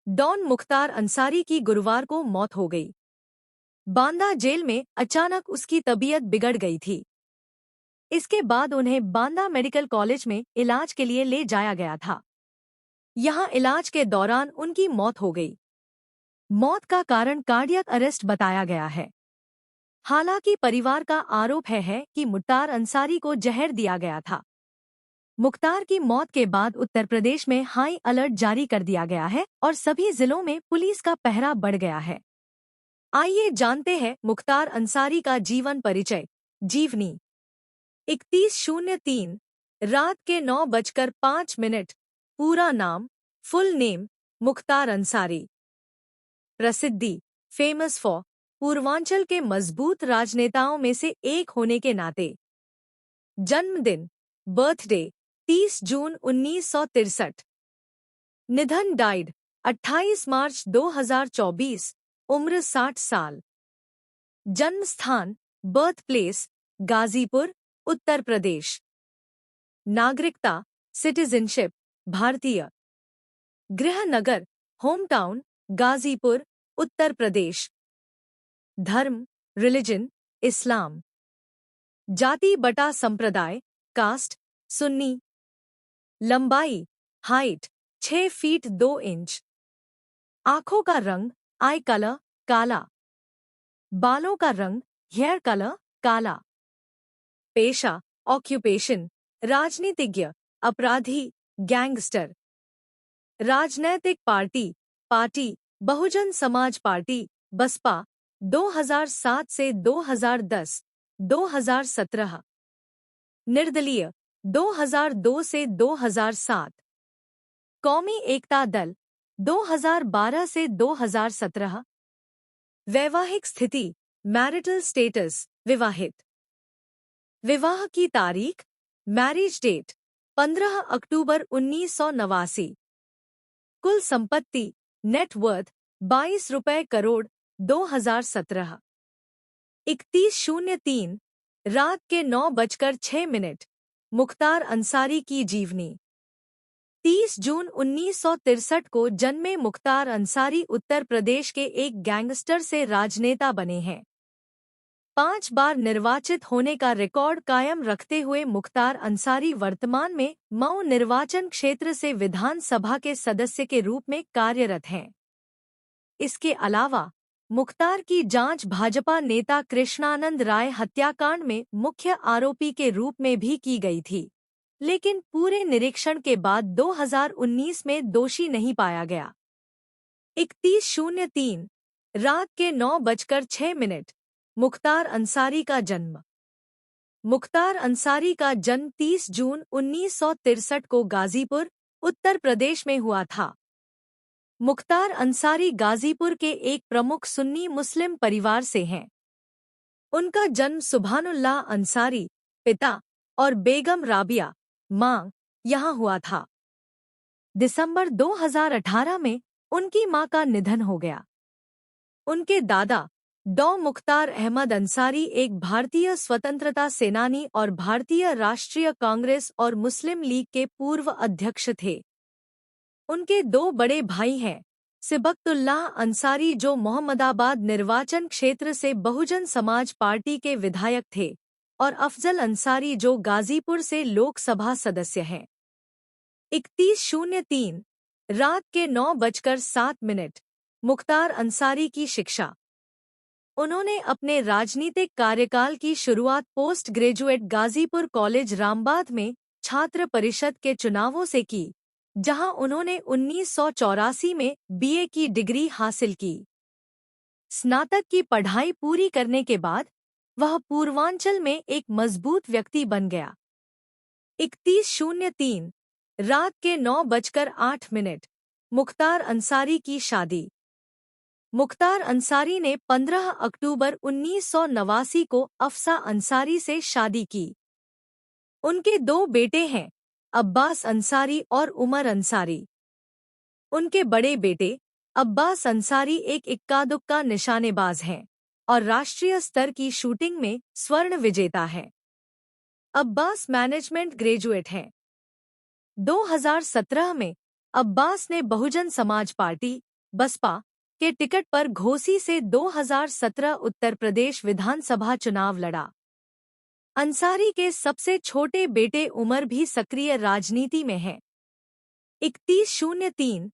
Don Mukhtar Ansari की गुरुवार को मौत हो गई। बांदा जेल में अचानक उसकी तबीयत बिगड़ गई थी। इसके बाद उन्हें बांदा मेडिकल कॉलेज में इलाज के लिए ले जाया गया था। यहां इलाज के दौरान उनकी मौत हो गई। मौत का कारण कार्डियक अरेस्ट बताया गया है। हालांकि परिवार का आरोप है कि मुख्तार अंसारी को जहर दिया गया था। मुख्तार की मौत के बाद उत्तर प्रदेश में हाई अलर्ट जारी कर दिया गया है और सभी जिलों में पुलिस का पहरा बढ़ गया है। आइए जानते हैं मुख्तार अंसारी का जीवन परिचय। जीवनी 31/03 रात के 9:05। पूरा नाम, फुल नेम मुख्तार अंसारी। प्रसिद्धि, फेमस फॉर पूर्वांचल के मजबूत राजनेताओं में से एक होने के नाते। जन्मदिन, बर्थडे 30 जून 1963। निधन, डाइड 28 मार्च 2024, उम्र 60 साल। जन्म स्थान, बर्थ प्लेस गाजीपुर, उत्तर प्रदेश। नागरिकता, सिटीजनशिप भारतीय। गृह नगर, होम टाउन गाजीपुर, उत्तर प्रदेश। धर्म, रिलीजन इस्लाम। जाति बटा संप्रदाय, कास्ट सुन्नी। लंबाई, हाइट 6 फीट 2 इंच। आंखों का रंग, आई कलर काला। बालों का रंग, हेयर कलर काला। पेशा, ऑक्यूपेशन राजनीतिज्ञ, अपराधी, गैंगस्टर। राजनैतिक पार्टी बहुजन समाज पार्टी बसपा, 2007 से 2010, 2017। निर्दलीय, 2002 से 2007। कौमी एकता दल, 2012 से 2017। वैवाहिक स्थिति, मैरिटल स्टेटस विवाहित। विवाह की तारीख, मैरिज डेट 15 अक्टूबर 1989। कुल संपत्ति, नेटवर्थ 22 रुपए करोड़, 2017। 31/03 रात के 9:06। मुख्तार अंसारी की जीवनी। 30 जून 1963 को जन्मे मुख्तार अंसारी उत्तर प्रदेश के एक गैंगस्टर से राजनेता बने हैं। 5 बार निर्वाचित होने का रिकॉर्ड कायम रखते हुए मुख्तार अंसारी वर्तमान में मऊ निर्वाचन क्षेत्र से विधानसभा के सदस्य के रूप में कार्यरत हैं। इसके अलावा मुख्तार की जांच भाजपा नेता कृष्णानंद राय हत्याकांड में मुख्य आरोपी के रूप में भी की गई थी, लेकिन पूरे निरीक्षण के बाद 2019 में दोषी नहीं पाया गया। 31/03 रात के 9:06। मुख्तार अंसारी का जन्म। मुख्तार अंसारी का जन्म 30 जून 1963 को गाजीपुर, उत्तर प्रदेश में हुआ था। मुख्तार अंसारी गाजीपुर के एक प्रमुख सुन्नी मुस्लिम परिवार से हैं। उनका जन्म सुभानुल्लाह अंसारी, पिता, और बेगम राबिया, मां, यहां हुआ था। दिसंबर 2018 में उनकी मां का निधन हो गया। उनके दादा डॉ मुख्तार अहमद अंसारी एक भारतीय स्वतंत्रता सेनानी और भारतीय राष्ट्रीय कांग्रेस और मुस्लिम लीग के पूर्व अध्यक्ष थे। उनके 2 बड़े भाई हैं, सिबकतुल्लाह अंसारी जो मोहम्मदाबाद निर्वाचन क्षेत्र से बहुजन समाज पार्टी के विधायक थे, और अफजल अंसारी जो गाजीपुर से लोकसभा सदस्य हैं। 31/03 रात के 9:07। मुख्तार अंसारी की शिक्षा। उन्होंने अपने राजनीतिक कार्यकाल की शुरुआत पोस्ट ग्रेजुएट गाजीपुर कॉलेज रामबाद में छात्र परिषद के चुनावों से की, जहां उन्होंने 1984 में बीए की डिग्री हासिल की। स्नातक की पढ़ाई पूरी करने के बाद वह पूर्वांचल में एक मजबूत व्यक्ति बन गया। 31/03 रात के 9:08। मुख्तार अंसारी की शादी। मुख्तार अंसारी ने 15 अक्टूबर 1989 को अफसा अंसारी से शादी की। उनके 2 बेटे हैं, अब्बास अंसारी और उमर अंसारी। उनके बड़े बेटे अब्बास अंसारी एक इक्का-दुक्का निशानेबाज हैं और राष्ट्रीय स्तर की शूटिंग में स्वर्ण विजेता हैं। अब्बास मैनेजमेंट ग्रेजुएट हैं। 2017 में अब्बास ने बहुजन समाज पार्टी बसपा के टिकट पर घोसी से 2017 उत्तर प्रदेश विधानसभा चुनाव लड़ा। अंसारी के सबसे छोटे बेटे उमर भी सक्रिय राजनीति में हैं। 3103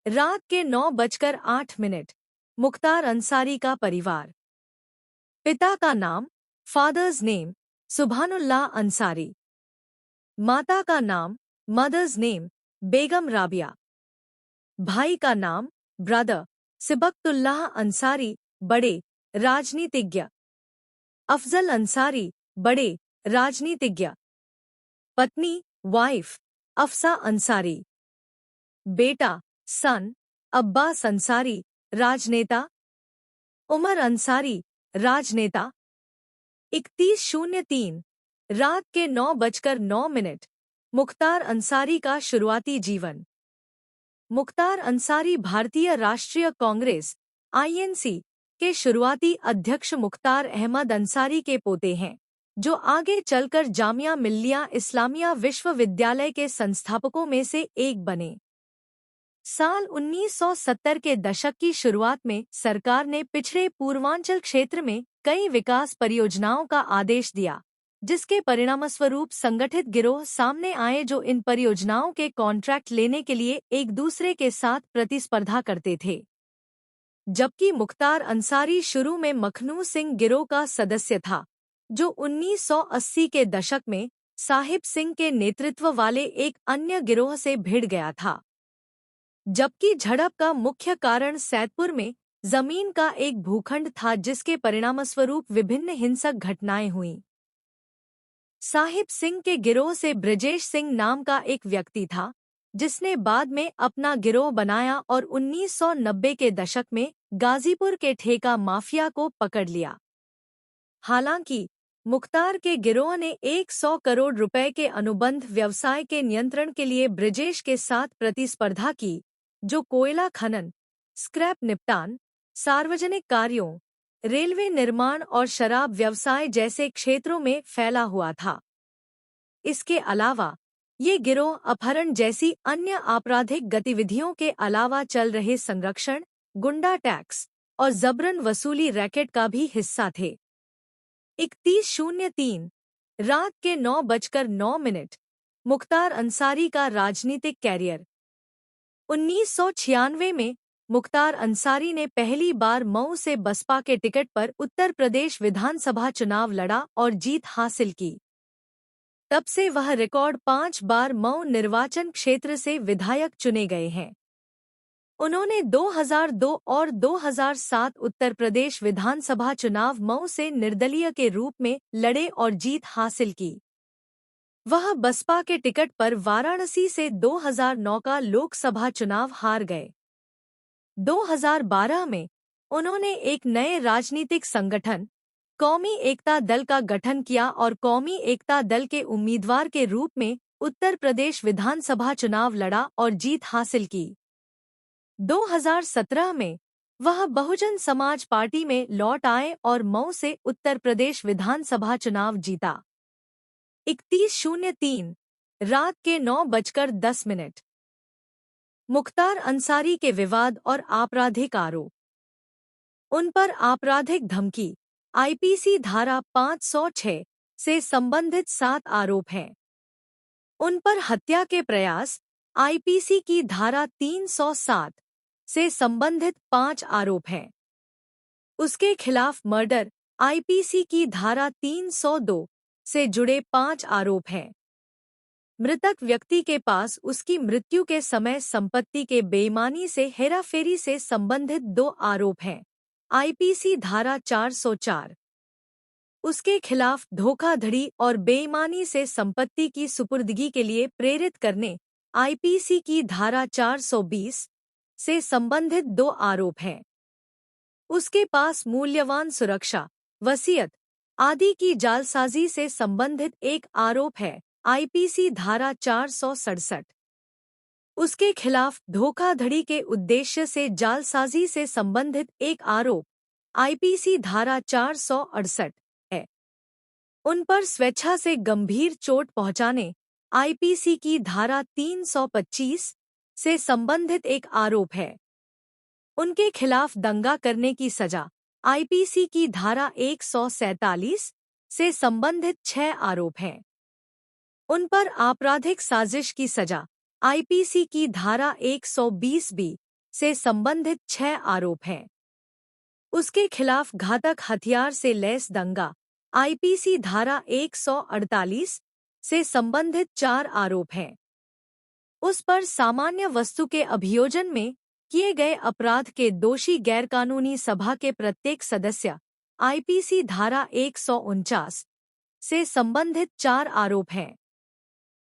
रात के 9:08 मुख्तार अंसारी का परिवार। पिता का नाम, फादर्स नेम सुभानुल्लाह अंसारी। माता का नाम, मदर्स नेम बेगम राबिया। भाई का नाम, ब्रदर सिबकतुल्लाह अंसारी, बड़े राजनीतिज्ञ। अफजल अंसारी, बड़े राजनीतिज्ञ। पत्नी, वाइफ अफसा अंसारी। बेटा, सन अब्बास अंसारी, राजनेता। उमर अंसारी, राजनेता। 3103 रात के 9:09 मुख्तार अंसारी का शुरुआती जीवन। मुख्तार अंसारी भारतीय राष्ट्रीय कांग्रेस (INC) के शुरुआती अध्यक्ष मुख्तार अहमद अंसारी के पोते हैं, जो आगे चलकर जामिया मिल्लिया इस्लामिया विश्वविद्यालय के संस्थापकों में से एक बने। साल 1970 के दशक की शुरुआत में सरकार ने पिछड़े पूर्वांचल क्षेत्र में कई विकास परियोजनाओं का आदेश दिया, जिसके परिणामस्वरूप संगठित गिरोह सामने आए जो इन परियोजनाओं के कॉन्ट्रैक्ट लेने के लिए एक दूसरे के साथ प्रतिस्पर्धा करते थे। जबकि मुख्तार अंसारी शुरू में मखनू सिंह गिरोह का सदस्य था, जो 1980 के दशक में साहिब सिंह के नेतृत्व वाले एक अन्य गिरोह से भिड़ गया था। जबकि झड़प का मुख्य कारण सैदपुर में जमीन का एक भूखंड था, जिसके परिणामस्वरूप विभिन्न हिंसक घटनाएं हुईं। साहिब सिंह के गिरोह से ब्रजेश सिंह नाम का एक व्यक्ति था, जिसने बाद में अपना गिरोह बनाया और 1990 के दशक में गाजीपुर के ठेका माफिया को पकड़ लिया। हालांकि मुख्तार के गिरोह ने 100 करोड़ रुपए के अनुबंध व्यवसाय के नियंत्रण के लिए ब्रजेश के साथ प्रतिस्पर्धा की, जो कोयला खनन, स्क्रैप निपटान, सार्वजनिक कार्यों, रेलवे निर्माण और शराब व्यवसाय जैसे क्षेत्रों में फैला हुआ था। इसके अलावा ये गिरोह अपहरण जैसी अन्य आपराधिक गतिविधियों के अलावा चल रहे संरक्षण, गुंडा टैक्स और जबरन वसूली रैकेट का भी हिस्सा थे। 3103 रात के 9:09 मुख्तार अंसारी का राजनीतिक कैरियर। 1996 में मुख्तार अंसारी ने पहली बार मऊ से बसपा के टिकट पर उत्तर प्रदेश विधानसभा चुनाव लड़ा और जीत हासिल की। तब से वह रिकॉर्ड 5 बार मऊ निर्वाचन क्षेत्र से विधायक चुने गए हैं। उन्होंने 2002 और 2007 उत्तर प्रदेश विधानसभा चुनाव मऊ से निर्दलीय के रूप में लड़े और जीत हासिल की। वह बसपा के टिकट पर वाराणसी से 2009 का लोकसभा चुनाव हार गए। 2012 में उन्होंने एक नए राजनीतिक संगठन कौमी एकता दल का गठन किया और कौमी एकता दल के उम्मीदवार के रूप में उत्तर प्रदेश विधानसभा चुनाव लड़ा और जीत हासिल की। 2017 में वह बहुजन समाज पार्टी में लौट आए और मऊ से उत्तर प्रदेश विधानसभा चुनाव जीता। 3103 रात के 9:10 मुख्तार अंसारी के विवाद और आपराधिक आरोप। उन पर आपराधिक धमकी IPC धारा 506 से संबंधित 7 आरोप हैं। उन पर हत्या के प्रयास IPC की धारा 307 से संबंधित 5 आरोप हैं। उसके खिलाफ मर्डर IPC की धारा 302 से जुड़े 5 आरोप हैं। मृतक व्यक्ति के पास उसकी मृत्यु के समय संपत्ति के बेईमानी से हेराफेरी से संबंधित 2 आरोप हैं। IPC धारा 404। उसके खिलाफ धोखाधड़ी और बेईमानी से संपत्ति की सुपुर्दगी के लिए प्रेरित करने IPC की धारा 420 से संबंधित 2 आरोप हैं। उसके पास मूल्यवान सुरक्षा, वसीयत आदि की जालसाजी से संबंधित एक आरोप है, IPC धारा 467। उसके खिलाफ धोखाधड़ी के उद्देश्य से जालसाजी से संबंधित एक आरोप IPC धारा 468 है। उन पर स्वेच्छा से गंभीर चोट पहुंचाने IPC की धारा 325 से संबंधित एक आरोप है। उनके खिलाफ दंगा करने की सजा। आईपीसी की धारा 147 से संबंधित 6 आरोप हैं। उन पर आपराधिक साजिश की सजा। आईपीसी की धारा 120 बी से संबंधित 6 आरोप हैं। उसके खिलाफ घातक हथियार से लैस दंगा। आईपीसी धारा 148 से संबंधित 4 आरोप हैं। उस पर सामान्य वस्तु के अभियोजन में किए गए अपराध के दोषी गैरकानूनी सभा के प्रत्येक सदस्य। आईपीसी धारा 149 से संबंधित 4 आरोप हैं।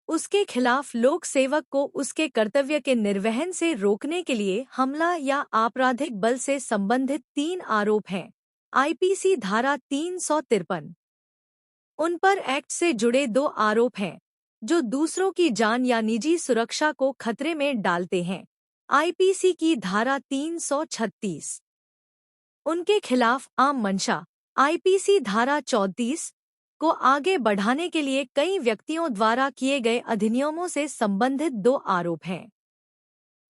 उसके खिलाफ लोक सेवक को उसके कर्तव्य के निर्वहन से रोकने के लिए हमला या आपराधिक बल से संबंधित 3 आरोप हैं। आईपीसी धारा 353। उन पर एक्ट से जुड़े 2 आरोप हैं जो दूसरों की जान या निजी सुरक्षा को खतरे में डालते हैं। आईपीसी की धारा 336। उनके खिलाफ आम मंशा। आईपीसी धारा 34 को आगे बढ़ाने के लिए कई व्यक्तियों द्वारा किए गए अधिनियमों से संबंधित 2 आरोप हैं।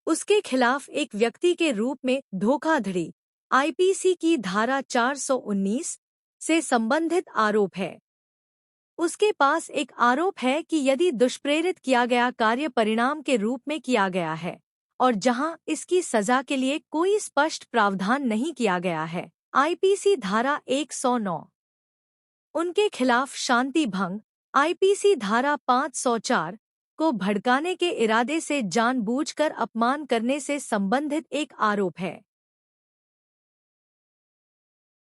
उसके खिलाफ एक व्यक्ति के रूप में धोखाधड़ी। आईपीसी की धारा 419 से संबंधित आरोप है। उसके पास एक आरोप है कि यदि दुष्प्रेरित किया गया कार्य परिणाम के रूप में किया गया है और जहां इसकी सजा के लिए कोई स्पष्ट प्रावधान नहीं किया गया है। आईपीसी धारा 109। उनके खिलाफ शांति भंग। आईपीसी धारा 504 को भड़काने के इरादे से जानबूझकर अपमान करने से संबंधित एक आरोप है।